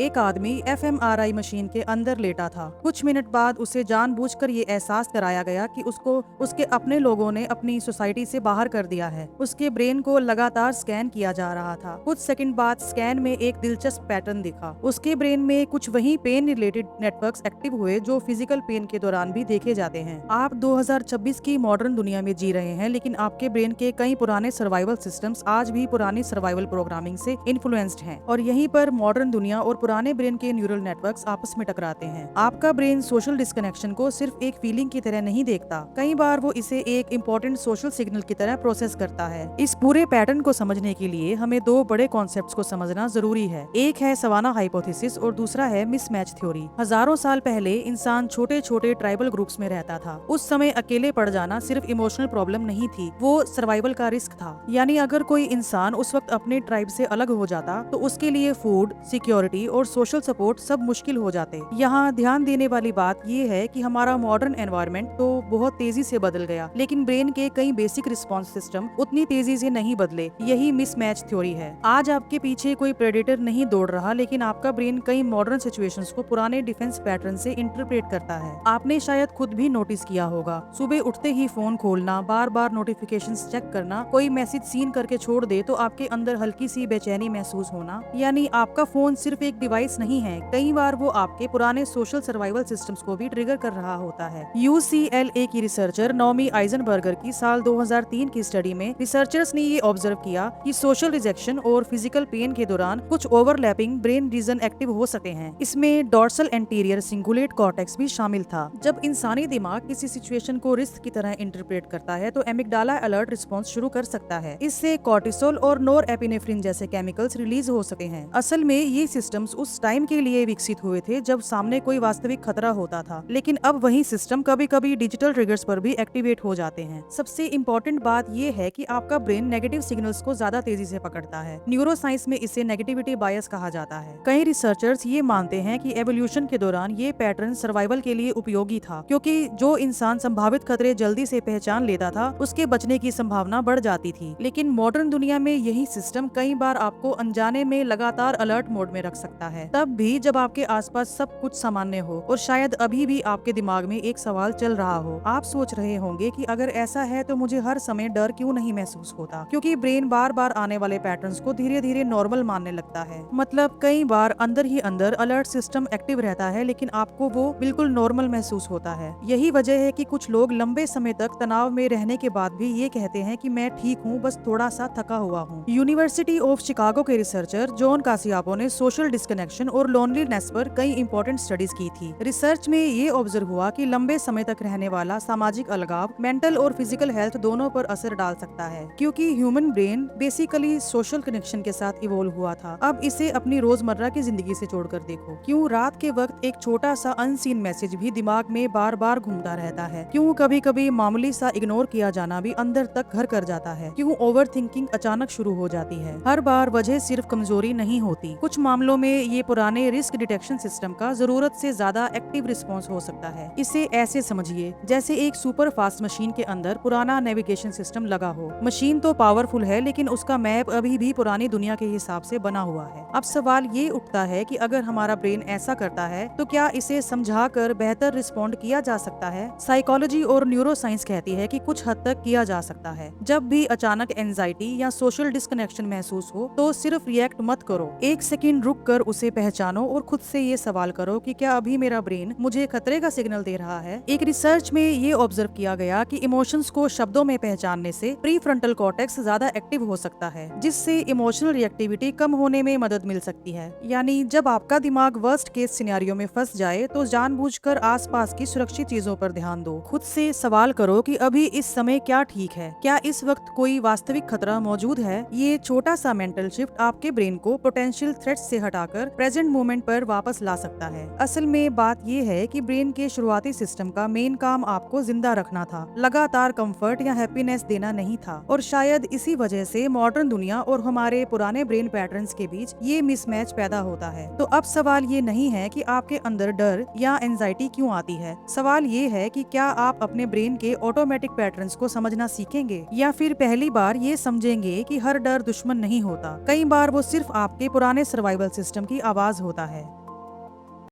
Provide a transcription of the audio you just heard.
एक आदमी fMRI machine के अंदर लेटा था। कुछ मिनट बाद उसे जानबूझकर ये एहसास कराया गया कि उसको उसके अपने लोगों ने अपनी सोसाइटी से बाहर कर दिया है। उसके ब्रेन को लगातार स्कैन किया जा रहा था। कुछ सेकंड बाद स्कैन में एक दिलचस्प पैटर्न दिखा। उसके ब्रेन में कुछ वही पेन रिलेटेड नेटवर्क्स एक्टिव हुए जो फिजिकल पेन के दौरान भी देखे जाते हैं। आप 2026 की मॉडर्न दुनिया में जी रहे हैं, लेकिन आपके ब्रेन के कई पुराने सर्वाइवल सिस्टम्स आज भी पुरानी सर्वाइवल प्रोग्रामिंग से इन्फ्लुएंस्ड हैं और यहीं पर मॉडर्न दुनिया और पुराने ब्रेन के न्यूरल नेटवर्क्स आपस में टकराते हैं। आपका ब्रेन सोशल डिस्कनेक्शन को सिर्फ एक फीलिंग की तरह नहीं देखता, कई बार वो इसे एक इम्पोर्टेंट सोशल सिग्नल की तरह प्रोसेस करता है। इस पूरे पैटर्न को समझने के लिए हमें दो बड़े कॉन्सेप्ट्स को समझना जरूरी है। एक है सवाना हाइपोथेसिस और दूसरा है मिसमैच थ्योरी। हजारों साल पहले इंसान छोटे छोटे ट्राइबल ग्रुप्स में रहता था। उस समय अकेले पड़ जाना सिर्फ इमोशनल प्रॉब्लम नहीं थी, वो सर्वाइवल का रिस्क था। यानी अगर कोई इंसान उस वक्त अपने ट्राइब से अलग हो जाता तो उसके लिए फूड, सिक्योरिटी और सोशल सपोर्ट सब मुश्किल हो जाते। यहाँ ध्यान देने वाली बात ये है कि हमारा मॉडर्न एनवायरनमेंट तो बहुत तेजी से बदल गया, लेकिन ब्रेन के कई बेसिक रिस्पॉन्स सिस्टम उतनी तेजी से नहीं बदले। यही मिसमैच थ्योरी है। आज आपके पीछे कोई प्रेडेटर नहीं दौड़ रहा, लेकिन आपका ब्रेन कई मॉडर्न सिचुएशंस को पुराने डिफेंस पैटर्न से इंटरप्रेट करता है। आपने शायद खुद भी नोटिस किया होगा, सुबह उठते ही फोन खोलना, बार बार नोटिफिकेशंस चेक करना, कोई मैसेज सीन करके छोड़ दे तो आपके अंदर हल्की सी बेचैनी महसूस होना। यानी आपका फोन सिर्फ एक डिवाइस नहीं है, कई बार वो आपके पुराने सोशल सर्वाइवल सिस्टम्स को भी ट्रिगर कर रहा होता है। UCLA की रिसर्चर नॉमी आइजनबर्गर की साल 2003 की स्टडी में रिसर्चर्स ने ये ऑब्जर्व किया कि सोशल रिजेक्शन और फिजिकल पेन के दौरान कुछ ओवरलैपिंग ब्रेन रीजन एक्टिव हो सकते हैं। इसमें डॉर्सल एंटीरियर सिंगुलेट कॉर्टेक्स भी शामिल था। जब इंसानी दिमाग किसी सिचुएशन को रिस्क की तरह इंटरप्रेट करता है तो एमिगडाला अलर्ट रिस्पॉन्स शुरू कर सकता है। इससे कॉर्टिसोल और नोरएपिनेफ्रिन जैसे केमिकल्स रिलीज हो सकते हैं। असल में ये सिस्टम्स उस टाइम के लिए विकसित हुए थे जब सामने कोई वास्तविक खतरा होता था, लेकिन अब वही सिस्टम कभी कभी डिजिटल ट्रिगर्स पर भी एक्टिवेट हो जाते हैं। सबसे इम्पोर्टेंट बात ये है कि आपका ब्रेन नेगेटिव सिग्नल्स को ज्यादा तेजी से पकड़ता है। न्यूरोसाइंस में इसे नेगेटिविटी बायस कहा जाता है। कई रिसर्चर्स ये मानते हैं कि एवोल्यूशन के दौरान ये पैटर्न सर्वाइवल के लिए उपयोगी था, क्योंकि जो इंसान संभावित खतरे जल्दी से पहचान लेता था उसके बचने की संभावना बढ़ जाती थी। लेकिन मॉडर्न दुनिया में यही सिस्टम कई बार आपको अनजाने में लगातार अलर्ट मोड में रख सकता है, तब भी जब आपके आसपास सब कुछ सामान्य हो और शायद अभी भी आपके दिमाग में एक सवाल चल रहा हो। आप सोच रहे होंगे कि अगर ऐसा है तो मुझे हर समय डर क्यों नहीं महसूस होता, क्योंकि ब्रेन बार बार आने वाले पैटर्न्स को धीरे धीरे नॉर्मल मानने लगता है। मतलब कई बार अंदर ही अंदर अलर्ट सिस्टम एक्टिव रहता है, लेकिन आपको वो बिल्कुल नॉर्मल महसूस होता है। यही वजह है कि कुछ लोग लंबे समय तक तनाव में रहने के बाद भी ये कहते हैं कि मैं ठीक हूँ, बस थोड़ा सा थका हुआ हूँ। यूनिवर्सिटी ऑफ शिकागो के रिसर्चर जॉन कासियापो ने सोशल डिस्कनेक्शन और लोनलीनेस पर कई इंपॉर्टेंट स्टडीज की थी। रिसर्च में ये ऑब्जर्व हुआ कि लंबे समय तक रहने वाला सामाजिक अलगाव मेंटल और फिजिकल हेल्थ दोनों पर असर डाल सकता है, क्योंकि human brain basically social connection के साथ इवॉल्व हुआ था। अब इसे अपनी रोजमर्रा की जिंदगी से जोड़कर देखो। क्यों रात के वक्त एक छोटा सा अनसीन मैसेज भी दिमाग में बार बार घूमता रहता है? क्यों कभी कभी मामूली सा इग्नोर किया जाना भी अंदर तक घर कर जाता है? क्यों ओवर थिंकिंग अचानक शुरू हो जाती है? हर बार वजह सिर्फ कमजोरी नहीं होती, कुछ मामलों में ये पुराने रिस्क डिटेक्शन सिस्टम का जरूरत से ज्यादा एक्टिव रिस्पॉन्स हो सकता है। इसे ऐसे समझिए जैसे एक सुपर फास्ट मशीन के अंदर पुराना नेविगेशन सिस्टम लगा हो। मशीन तो पावरफुल है, लेकिन उसका मैप अभी भी पुरानी दुनिया के हिसाब से बना हुआ है। अब सवाल ये उठता है कि अगर हमारा ब्रेन ऐसा करता है तो क्या इसे समझा कर बेहतर रिस्पॉन्ड किया जा सकता है? साइकोलॉजी और न्यूरोसाइंस कहती है कि कुछ हद तक किया जा सकता है। जब भी अचानक एंजाइटी या सोशल डिस्कनेक्शन महसूस हो तो सिर्फ रिएक्ट मत करो, एक सेकंड रुक कर उसे पहचानो और खुद से ये सवाल करो कि क्या अभी मेरा ब्रेन मुझे खतरे का सिग्नल दे रहा है? एक रिसर्च में ये ऑब्जर्व किया गया कि इमोशंस को शब्दों में पहचानने से प्री फ्रंटल कॉर्टेक्स ज्यादा एक्टिव हो सकता है, जिससे इमोशनल रिएक्टिविटी कम होने में मदद मिल सकती है। यानी जब आपका दिमाग वर्स्ट केस सिनेरियो में फंस जाए तो जानबूझकर आसपास की सुरक्षित चीजों पर ध्यान दो। खुद से सवाल करो कि अभी इस समय क्या ठीक है, क्या इस वक्त कोई वास्तविक खतरा मौजूद है? ये छोटा सा मेंटल शिफ्ट आपके ब्रेन को पोटेंशियल थ्रेट्स से हटाकर प्रेजेंट मोमेंट पर वापस ला सकता है। असल में बात ये है कि ब्रेन के शुरुआती सिस्टम का मेन काम आपको जिंदा रखना था, लगातार कंफर्ट या हैप्पीनेस देना नहीं था। और शायद इसी वजह से मॉडर्न दुनिया और हमारे पुराने ब्रेन पैटर्न्स के बीच ये मिसमैच पैदा होता है। तो अब सवाल ये नहीं है कि आपके अंदर डर या एंजाइटी क्यों आती है, सवाल ये है कि क्या आप अपने ब्रेन के ऑटोमेटिक पैटर्न्स को समझना सीखेंगे या फिर पहली बार ये समझेंगे कि हर डर दुश्मन नहीं होता। कई बार वो सिर्फ आपके पुराने सर्वाइवल सिस्टम की आवाज होता है।